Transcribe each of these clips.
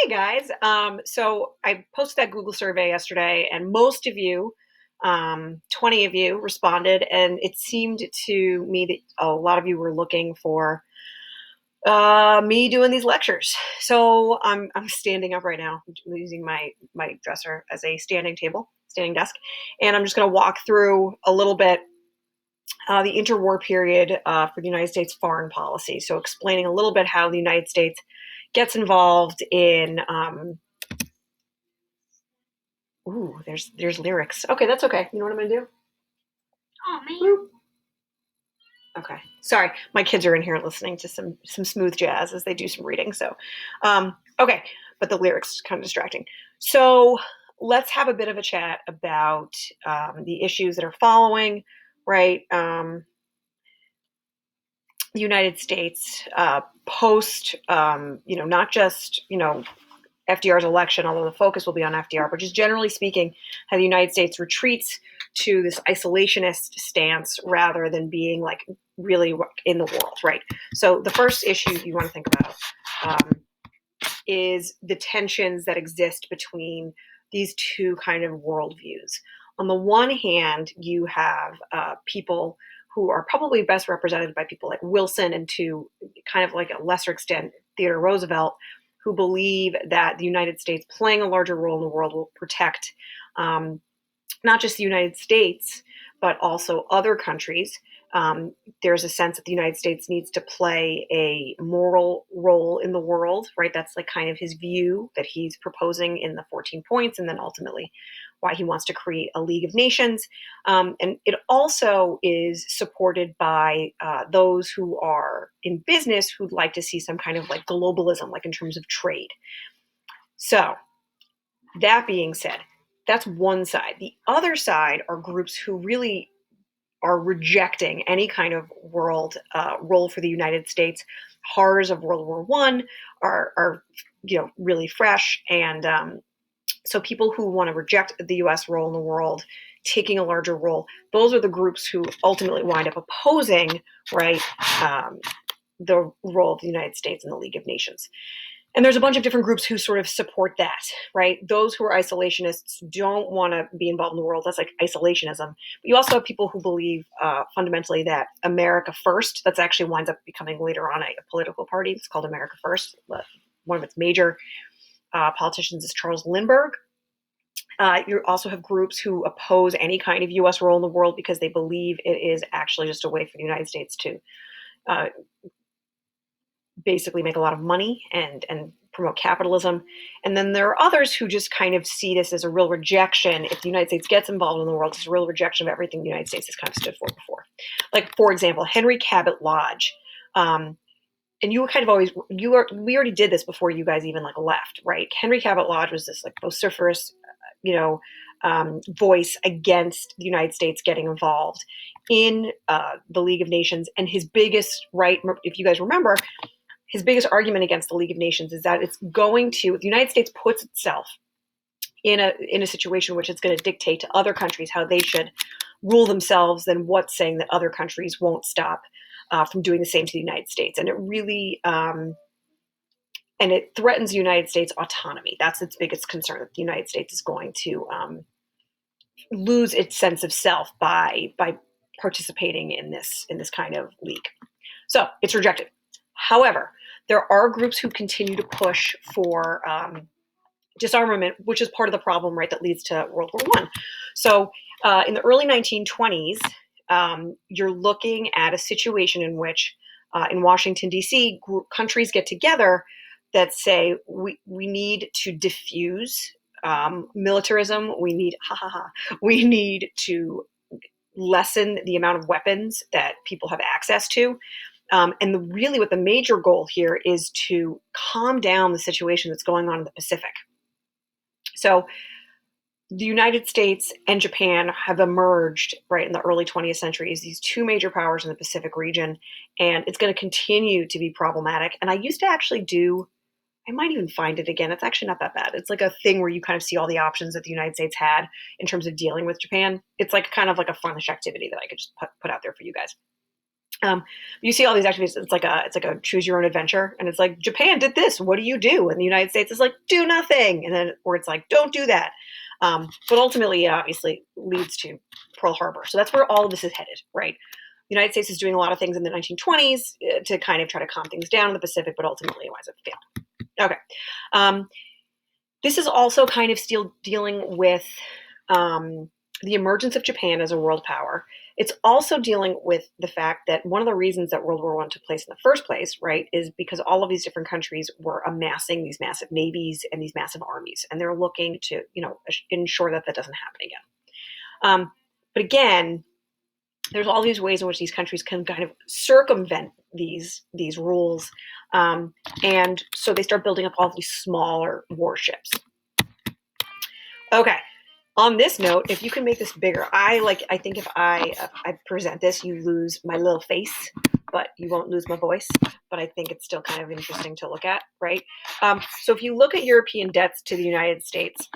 Hey guys. So I posted that Google survey yesterday, and most of you, 20 of you, responded, and it seemed to me that a lot of you were looking for me doing these lectures. So I'm standing up right now, using my dresser as a standing desk, and I'm just going to walk through a little bit the interwar period for the United States foreign policy. So explaining a little bit how the United States gets involved in. Ooh, there's lyrics. Okay, that's okay. You know what I'm gonna do? Oh man. Boop. Okay. Sorry, my kids are in here listening to some smooth jazz as they do some reading. So, okay, but the lyrics kind of distracting. So let's have a bit of a chat about the issues that are following. Right. The United States post, not just FDR's election, although the focus will be on FDR, but just generally speaking, how the United States retreats to this isolationist stance rather than being like really in the world, right? So the first issue you want to think about is the tensions that exist between these two kind of worldviews. On the one hand, you have people who are probably best represented by people like Wilson and to kind of like a lesser extent Theodore Roosevelt, who believe that the United States playing a larger role in the world will protect not just the United States, but also other countries. There's a sense that the United States needs to play a moral role in the world, right? That's like kind of his view that he's proposing in the 14 points, and then ultimately why he wants to create a League of Nations. And it also is supported by those who are in business who'd like to see some kind of like globalism, like in terms of trade. So, that being said, that's one side. The other side are groups who really are rejecting any kind of world role for the United States. Horrors of World War One are really fresh, and so people who want to reject the U.S. role in the world, taking a larger role, those are the groups who ultimately wind up opposing, right, the role of the United States in the League of Nations. And there's a bunch of different groups who sort of support that, right? Those who are isolationists don't want to be involved in the world. That's like isolationism. But you also have people who believe fundamentally that America First, that's actually winds up becoming later on a political party. It's called America First. One of its major politicians is Charles Lindbergh. You also have groups who oppose any kind of U.S. role in the world because they believe it is actually just a way for the United States to basically make a lot of money and promote capitalism. And then there are others who just kind of see this as a real rejection. If the United States gets involved in the world, it's a real rejection of everything the United States has kind of stood for before. Like, for example, Henry Cabot Lodge. And you were kind of always, we already did this before you guys even like left, right? Henry Cabot Lodge was this like vociferous, voice against the United States getting involved in the League of Nations. And his biggest, right, if you guys remember, his biggest argument against the League of Nations is that it's going to, the United States puts itself in a situation which it's going to dictate to other countries how they should rule themselves, then what's saying that other countries won't stop from doing the same to the United States. And it really, and it threatens the United States autonomy. That's its biggest concern, that the United States is going to lose its sense of self by participating in this kind of league. So it's rejected. However, there are groups who continue to push for disarmament, which is part of the problem, right, that leads to World War One. So in the early 1920s, you're looking at a situation in which in Washington, D.C., countries get together that say we need to diffuse militarism. We need to lessen the amount of weapons that people have access to. And really what the major goal here is to calm down the situation that's going on in the Pacific. So the United States and Japan have emerged right in the early 20th century as these two major powers in the Pacific region, and it's going to continue to be problematic. And I used to actually I might even find it again. It's actually not that bad. It's like a thing where you kind of see all the options that the United States had in terms of dealing with Japan. It's like kind of like a funish activity that I could just put out there for you guys. You see all these activities. It's like a choose your own adventure, and it's like Japan did this. What do you do? And the United States is like do nothing, and then or it's like don't do that. But ultimately, it obviously leads to Pearl Harbor. So that's where all of this is headed, right? The United States is doing a lot of things in the 1920s to kind of try to calm things down in the Pacific, but ultimately it winds up failing. Okay. Um, this is also kind of still dealing with the emergence of Japan as a world power. It's also dealing with the fact that one of the reasons that World War I took place in the first place, right, is because all of these different countries were amassing these massive navies and these massive armies, and they're looking to, ensure that that doesn't happen again. But again, there's all these ways in which these countries can kind of circumvent these rules, and so they start building up all these smaller warships. Okay. On this note, if you can make this bigger, I think if I present this, you lose my little face, but you won't lose my voice. But I think it's still kind of interesting to look at, right? So if you look at European debts to the United States,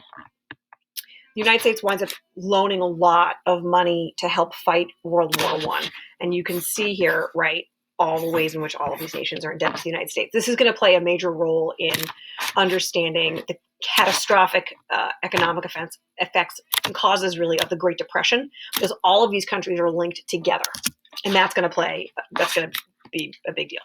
the United States winds up loaning a lot of money to help fight World War One, and you can see here, right, all the ways in which all of these nations are in debt to the United States. This is going to play a major role in understanding the catastrophic economic effects and causes really of the Great Depression, because all of these countries are linked together, and that's going to be a big deal.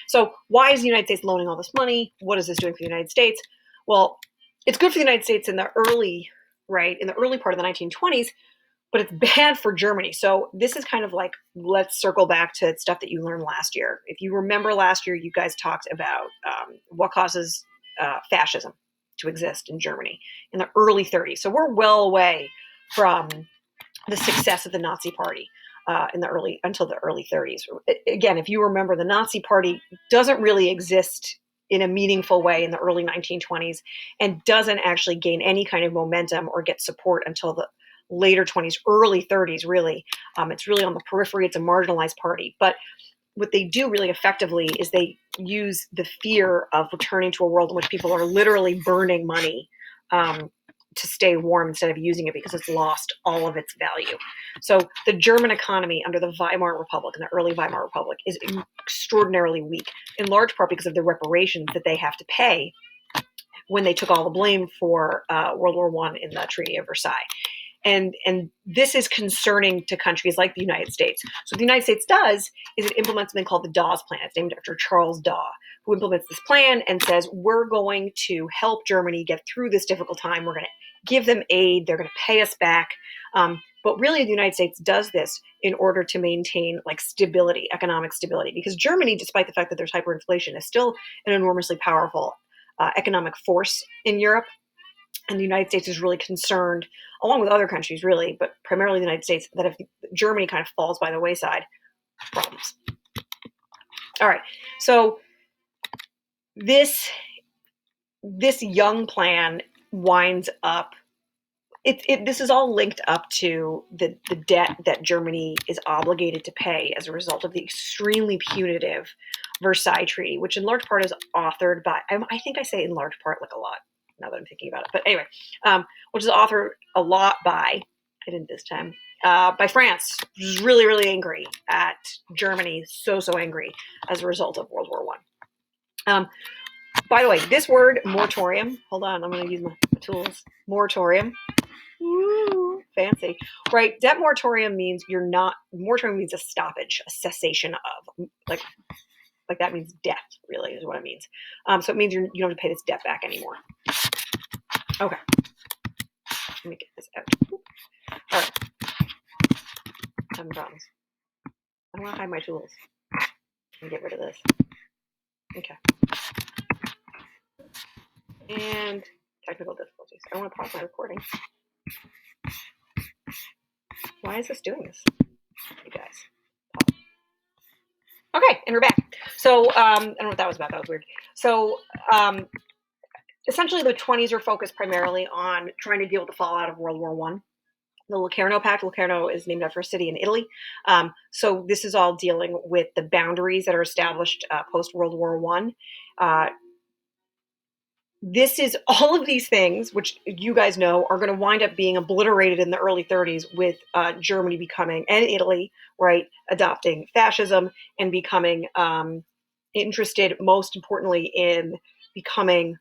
So why is the United States loaning all this money? What is this doing for the United States? Well, it's good for the United States in the early part of the 1920s, but it's bad for Germany. So this is kind of like, let's circle back to stuff that you learned last year. If you remember last year, you guys talked about what causes fascism to exist in Germany in the early 30s. So we're well away from the success of the Nazi Party until the early 30s. Again, if you remember, the Nazi Party doesn't really exist in a meaningful way in the early 1920s and doesn't actually gain any kind of momentum or get support until the later 20s, early 30s, really. It's really on the periphery. It's a marginalized party. But what they do really effectively is they use the fear of returning to a world in which people are literally burning money to stay warm instead of using it because it's lost all of its value. So the German economy under the Weimar Republic, and the early Weimar Republic, is extraordinarily weak, in large part because of the reparations that they have to pay when they took all the blame for World War I in the Treaty of Versailles. And this is concerning to countries like the United States. So what the United States does is it implements something called the Dawes Plan. It's named after Charles Daw, who implements this plan and says, we're going to help Germany get through this difficult time. We're going to give them aid. They're going to pay us back. But really, the United States does this in order to maintain stability, economic stability, because Germany, despite the fact that there's hyperinflation, is still an enormously powerful economic force in Europe. And the United States is really concerned, along with other countries, really, but primarily the United States, that if Germany kind of falls by the wayside, problems. All right. So this young plan winds up. This is all linked up to the debt that Germany is obligated to pay as a result of the extremely punitive Versailles Treaty, which in large part is authored by, I think I say in large part like a lot now that I'm thinking about it. But anyway, which is authored a lot by, I didn't this time, by France, which is really, really angry at Germany, so angry as a result of World War I. By the way, this word, moratorium, hold on, I'm going to use my tools. Moratorium. Woo, fancy. Right, debt moratorium means moratorium means a stoppage, a cessation of, like that means death, really, is what it means. So it means you don't have to pay this debt back anymore. Okay. Let me get this out. All right. Having problems. I want to hide my tools and get rid of this. Okay. And technical difficulties. I want to pause my recording. Why is this doing this? You guys. Pause. Okay, and we're back. So I don't know what that was about. That was weird. So essentially the 20s are focused primarily on trying to deal with the fallout of World War I. The Locarno Pact. Locarno is named after a city in Italy. So this is all dealing with the boundaries that are established post-World War I. this is all of these things, which you guys know are going to wind up being obliterated in the early 30s with Germany becoming, and Italy, right, adopting fascism and becoming interested, most importantly, in becoming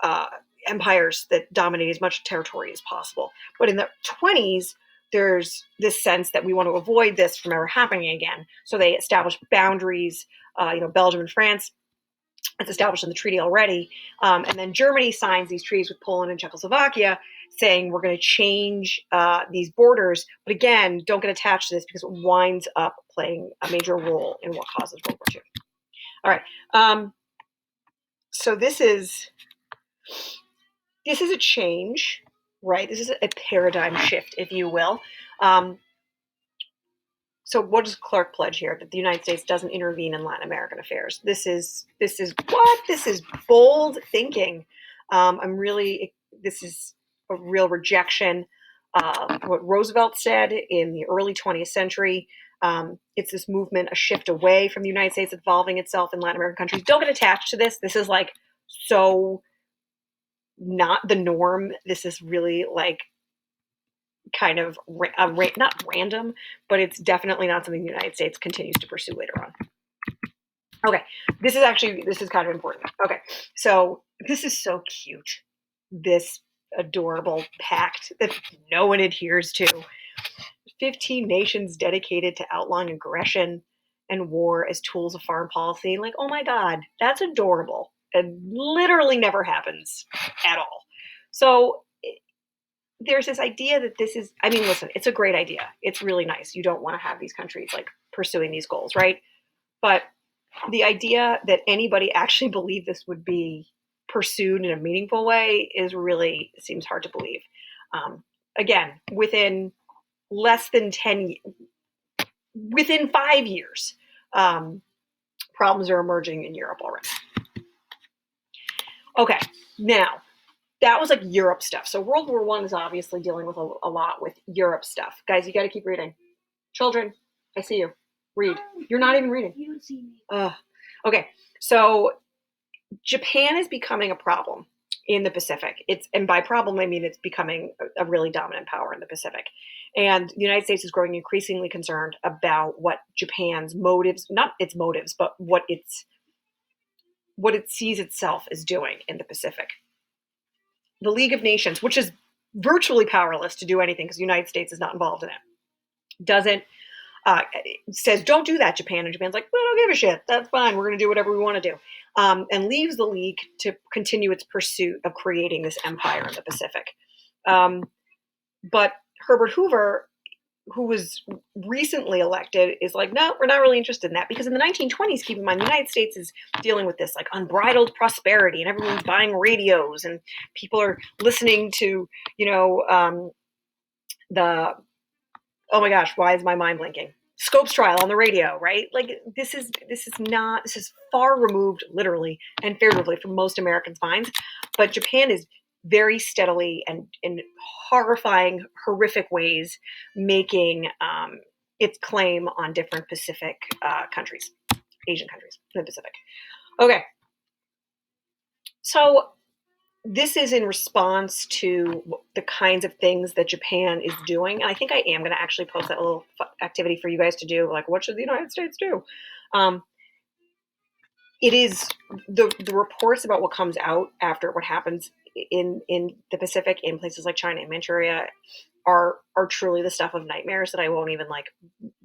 uh, empires that dominate as much territory as possible. But in the 20s, there's this sense that we want to avoid this from ever happening again. So they establish boundaries. Belgium and France, it's established in the treaty already. And then Germany signs these treaties with Poland and Czechoslovakia saying we're going to change these borders. But again, don't get attached to this because it winds up playing a major role in what causes World War II. All right. So this is a change, right? This is a paradigm shift, if you will. Um, so what does Clark pledge here? That the United States doesn't intervene in Latin American affairs. This is what? This is bold thinking. This is a real rejection of what Roosevelt said in the early 20th century. It's this movement, a shift away from the United States involving itself in Latin American countries. Don't get attached to this. This is like so not the norm. This is really like kind of not random, but it's definitely not something the United States continues to pursue later on. Okay, this is kind of important. Okay, so this is so cute. This adorable pact that no one adheres to. 15 nations dedicated to outlawing aggression and war as tools of foreign policy. Like, oh my God, that's adorable. It literally never happens at all. So there's this idea that this is, I mean, listen, it's a great idea. It's really nice. You don't want to have these countries like pursuing these goals, right? But the idea that anybody actually believed this would be pursued in a meaningful way is really seems hard to believe. Again, less than 10, within 5 years, problems are emerging in Europe already. Okay, now that was like Europe stuff. So World War I is obviously dealing with a lot with Europe stuff. Guys, you got to keep reading. Children, I see you. Read. You're not even reading. You don't see me. Okay, so Japan is becoming a problem in the Pacific. And by problem I mean it's becoming a really dominant power in the Pacific. And the United States is growing increasingly concerned about what Japan's motives, not its motives, but what it sees itself as doing in the Pacific. The League of Nations, which is virtually powerless to do anything because the United States is not involved in it, doesn't says don't do that, Japan. And Japan's like, we don't give a shit. That's fine. We're going to do whatever we want to do, and leaves the League to continue its pursuit of creating this empire in the Pacific. But Herbert Hoover, who was recently elected, is like, no, we're not really interested in that because in the 1920s, keep in mind, the United States is dealing with this like unbridled prosperity and everyone's buying radios and people are listening to, the, oh my gosh, why is my mind blinking? Scopes trial on the radio, right? Like this is far removed, literally and figuratively, from most Americans' minds. But Japan is very steadily and in horrifying, horrific ways making its claim on different Pacific countries, Asian countries in the Pacific. Okay, so this is in response to the kinds of things that Japan is doing. And I think I am going to actually post that little activity for you guys to do. Like, what should the United States do? It is the reports about what comes out after what happens in the Pacific in places like China and Manchuria are truly the stuff of nightmares that I won't even like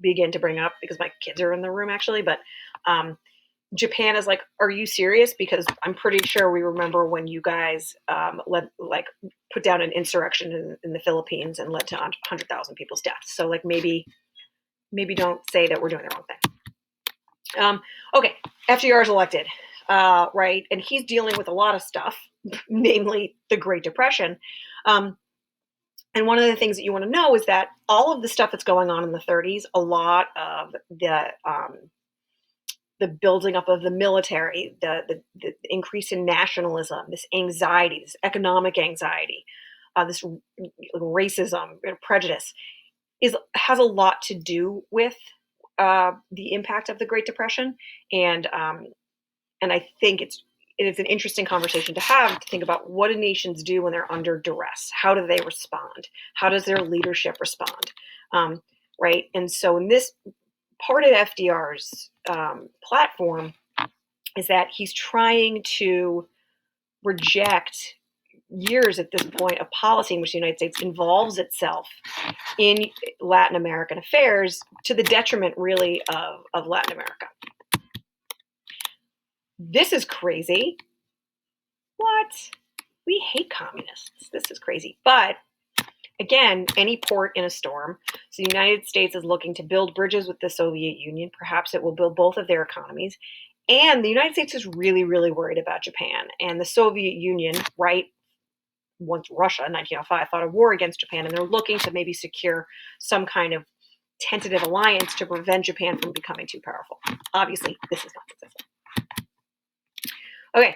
begin to bring up because my kids are in the room actually. But Japan is like, are you serious? Because I'm pretty sure we remember when you guys put down an insurrection in the Philippines and led to 100,000 people's deaths. So like maybe don't say that we're doing the wrong thing. Okay, FDR is elected, right, and he's dealing with a lot of stuff, namely the Great Depression. And one of the things that you want to know is that all of the stuff that's going on in the 30s, a lot of the building up of the military, the increase in nationalism, this anxiety, this economic anxiety, this racism, prejudice, has a lot to do with the impact of the Great Depression, and I think it's an interesting conversation to have, to think about what do nations do when they're under duress? How do they respond? How does their leadership respond? Right? And so in this part of FDR's platform is that he's trying to reject years at this point of policy in which the United States involves itself in Latin American affairs to the detriment, really, of Latin America. This is crazy. What? We hate communists. This is crazy. But again, any port in a storm. So the United States is looking to build bridges with the Soviet Union. Perhaps it will build both of their economies. And the United States is really, really worried about Japan. And the Soviet Union, right, once Russia in 1905 fought a war against Japan, and they're looking to maybe secure some kind of tentative alliance to prevent Japan from becoming too powerful. Obviously, this is not successful. Okay,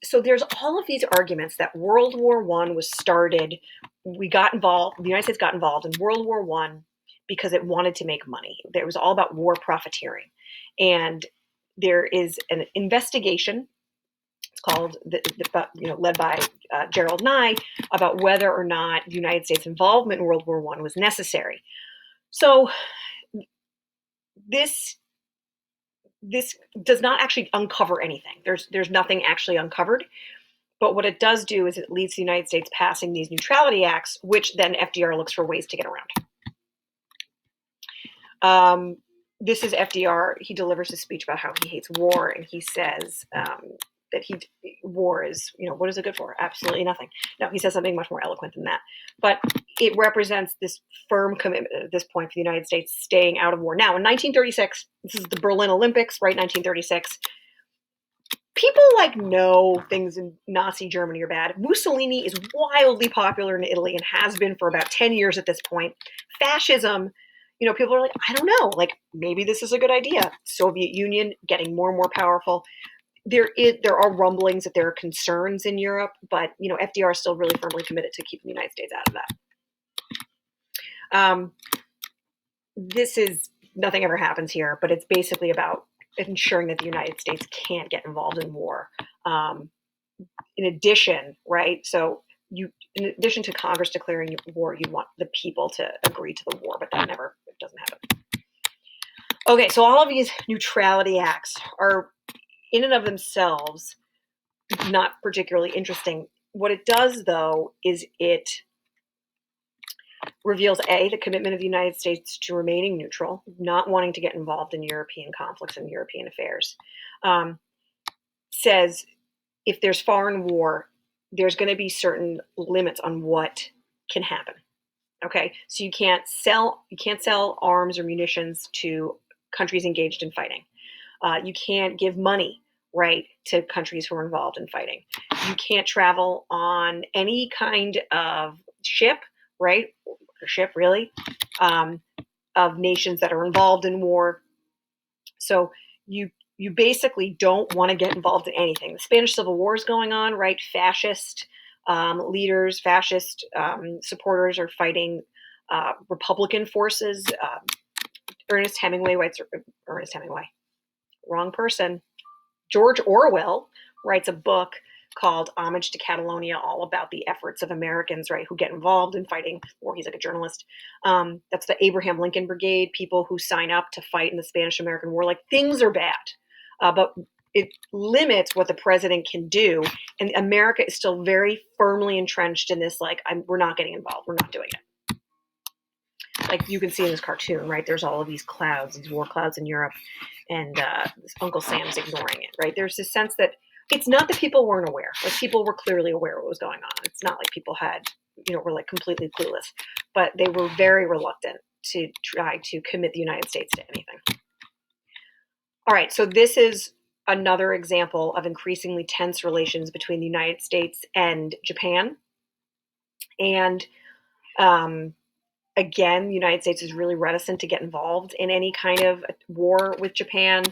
so there's all of these arguments that World War I was started. We got involved. The United States got involved in World War I because it wanted to make money. It was all about war profiteering, and there is an investigation. It's called, led by Gerald Nye, about whether or not the United States' involvement in World War I was necessary. So this does not actually uncover anything. There's nothing actually uncovered. But what it does do is it leads to the United States passing these neutrality acts, which then FDR looks for ways to get around. This is FDR. He delivers a speech about how he hates war, and he says that war is, what is it good for? Absolutely nothing. No, he says something much more eloquent than that. But it represents this firm commitment at this point for the United States staying out of war. Now, in 1936, this is the Berlin Olympics, right? 1936. People know things in Nazi Germany are bad. Mussolini is wildly popular in Italy and has been for about 10 years at this point. Fascism, people are like, I don't know, maybe this is a good idea. Soviet Union getting more and more powerful. There are rumblings that there are concerns in Europe, but FDR is still really firmly committed to keeping the United States out of that. This is, nothing ever happens here, but it's basically about ensuring that the United States can't get involved in war. In addition, right? So in addition to Congress declaring war, you want the people to agree to the war, but it doesn't happen. Okay, so all of these neutrality acts are in and of themselves not particularly interesting. What it does, though, is it reveals the commitment of the United States to remaining neutral, not wanting to get involved in European conflicts and European affairs. Says if there's foreign war, there's going to be certain limits on what can happen. Okay, so you can't sell arms or munitions to countries engaged in fighting. You can't give money, right, to countries who are involved in fighting. You can't travel on any kind of ship, right, or ship really, of nations that are involved in war. So you basically don't want to get involved in anything. The Spanish Civil War is going on, right? Fascist leaders, fascist supporters are fighting Republican forces. Ernest Hemingway, wrong person. George Orwell writes a book called Homage to Catalonia, all about the efforts of Americans, right, who get involved in fighting war. He's like a journalist. That's the Abraham Lincoln Brigade, people who sign up to fight in the Spanish-American War. Things are bad, but it limits what the president can do. And America is still very firmly entrenched in this, we're not getting involved. We're not doing it. You can see in this cartoon, right? There's all of these clouds, these war clouds in Europe, and Uncle Sam's ignoring it, right? There's this sense that it's not that people weren't aware. People were clearly aware of what was going on. It's not like people were completely clueless, but they were very reluctant to try to commit the United States to anything. All right, so this is another example of increasingly tense relations between the United States and Japan. And again, the United States is really reticent to get involved in any kind of war with Japan.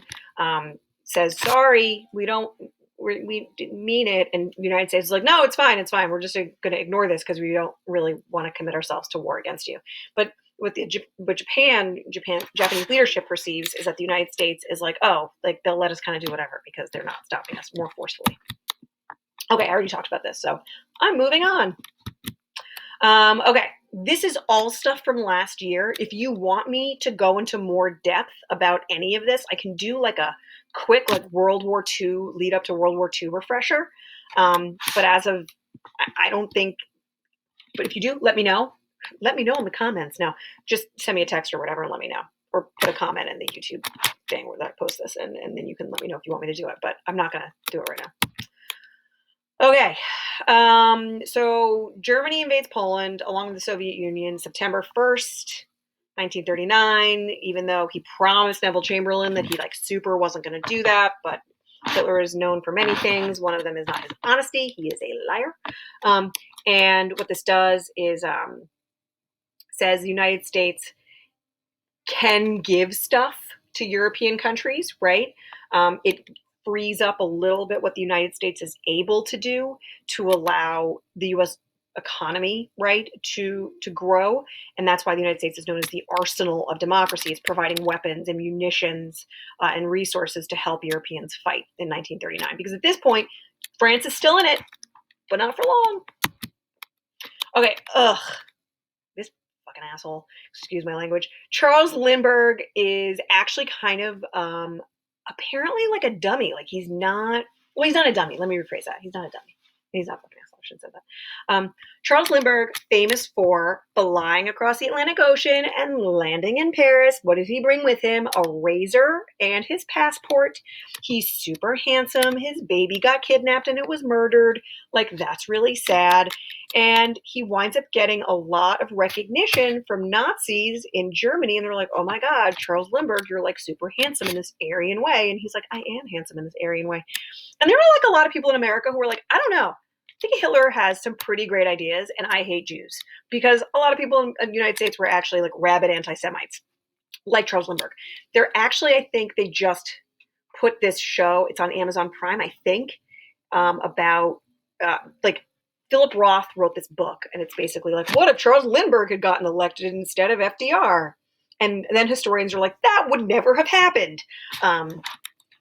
Says, sorry, we didn't mean it. And the United States is like, no, it's fine. We're just going to ignore this because we don't really want to commit ourselves to war against you. But what Japanese leadership perceives is that the United States is like, oh, like they'll let us kind of do whatever because they're not stopping us more forcefully. Okay, I already talked about this, so I'm moving on. Okay, this is all stuff from last year. If you want me to go into more depth about any of this, I can do like a quick like World War II lead up to World War II refresher. But as of, I don't think. But if you do, let me know. Let me know in the comments. Now, just send me a text or whatever and let me know, or put a comment in the YouTube thing where I post this, and then you can let me know if you want me to do it. But I'm not gonna do it right now. Okay, so Germany invades Poland along with the Soviet Union September 1st, 1939, even though he promised Neville Chamberlain that he like super wasn't going to do that, but Hitler is known for many things. One of them is not his honesty. He is a liar. And what this does is says the United States can give stuff to European countries, right? It frees up a little bit what the United States is able to do to allow the U.S. economy, right, to grow, and that's why the United States is known as the arsenal of democracies, providing weapons and munitions and resources to help Europeans fight in 1939. Because at this point, France is still in it, but not for long. Okay, this fucking asshole, excuse my language. Charles Lindbergh is actually kind of apparently like a dummy. Like he's not, well, he's not a dummy. Let me rephrase that. He's not a dummy. He's not fucking asshole. I shouldn't say that. Charles Lindbergh, famous for flying across the Atlantic Ocean and landing in Paris. What did he bring with him? A razor and his passport. He's super handsome. His baby got kidnapped and it was murdered. Like, that's really sad. And he winds up getting a lot of recognition from Nazis in Germany. And they're like, oh my God, Charles Lindbergh, you're like super handsome in this Aryan way. And he's like, I am handsome in this Aryan way. And there were like a lot of people in America who were like, I don't know. I think Hitler has some pretty great ideas, and I hate Jews. Because a lot of people in the United States were actually like rabid anti-Semites, like Charles Lindbergh. They're actually, I think they just put this show, it's on Amazon Prime, I think, about like Philip Roth wrote this book, and it's basically like, what if Charles Lindbergh had gotten elected instead of FDR? And then historians are like, that would never have happened.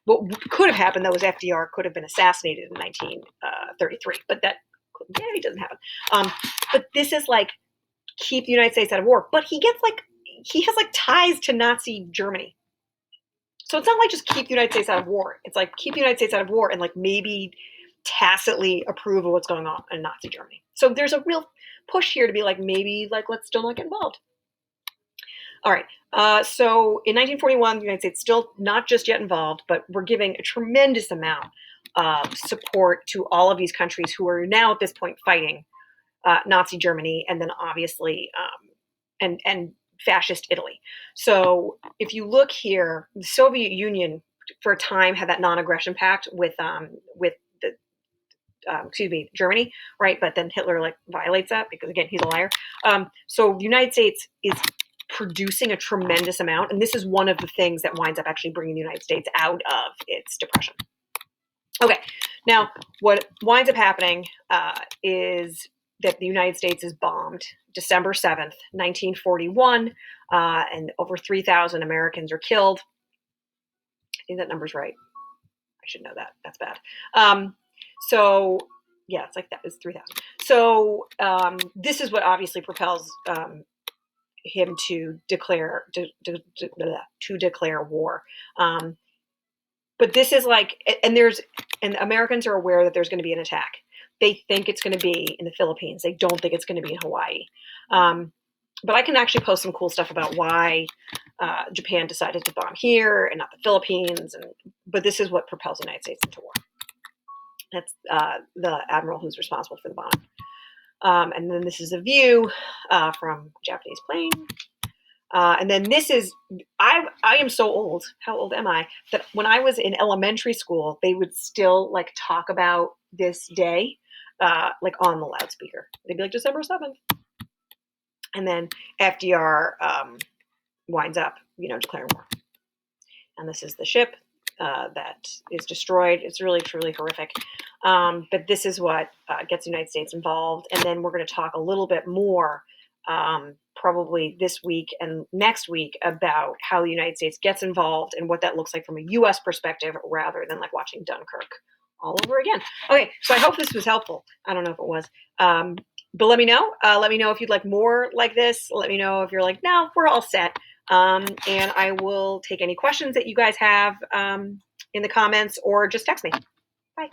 What could have happened, though, was FDR could have been assassinated in 1933, but that he doesn't happen. But this is like keep the United States out of war. But he has like ties to Nazi Germany. So it's not like just keep the United States out of war. It's like keep the United States out of war and like maybe tacitly approve of what's going on in Nazi Germany. So there's a real push here to be like, maybe like let's still not get involved. All right. So in 1941, the United States still not just yet involved, but we're giving a tremendous amount of support to all of these countries who are now at this point fighting Nazi Germany, and then obviously and fascist Italy. So if you look here, the Soviet Union for a time had that non-aggression pact with Germany, right? But then Hitler like violates that because again he's a liar. So the United States is producing a tremendous amount, and this is one of the things that winds up actually bringing the United States out of its depression. Okay, now what winds up happening is that the United States is bombed December 7th, 1941, and over 3,000 Americans are killed. I think that number's right. I should know that. That's bad. So yeah, it's like that. It's 3,000. So this is what obviously propels him to declare war. But this is like, and Americans are aware that there's going to be an attack. They think it's going to be in the Philippines. They don't think it's going to be in Hawaii. But I can actually post some cool stuff about why Japan decided to bomb here and not the Philippines. But this is what propels the United States into war. That's the admiral who's responsible for the bombing. And then this is a view from a Japanese plane. And then this is, I am so old, how old am I, that when I was in elementary school, they would still like talk about this day like on the loudspeaker. They'd be like December 7th. And then FDR winds up, declaring war. And this is the ship that is destroyed. It's really, truly horrific. But this is what gets the United States involved. And then we're going to talk a little bit more probably this week and next week about how the United States gets involved and what that looks like from a U.S. perspective rather than like watching Dunkirk all over again. Okay, so I hope this was helpful. I don't know if it was. But let me know. Let me know if you'd like more like this. Let me know if you're like, no, we're all set. And I will take any questions that you guys have in the comments or just text me. Bye.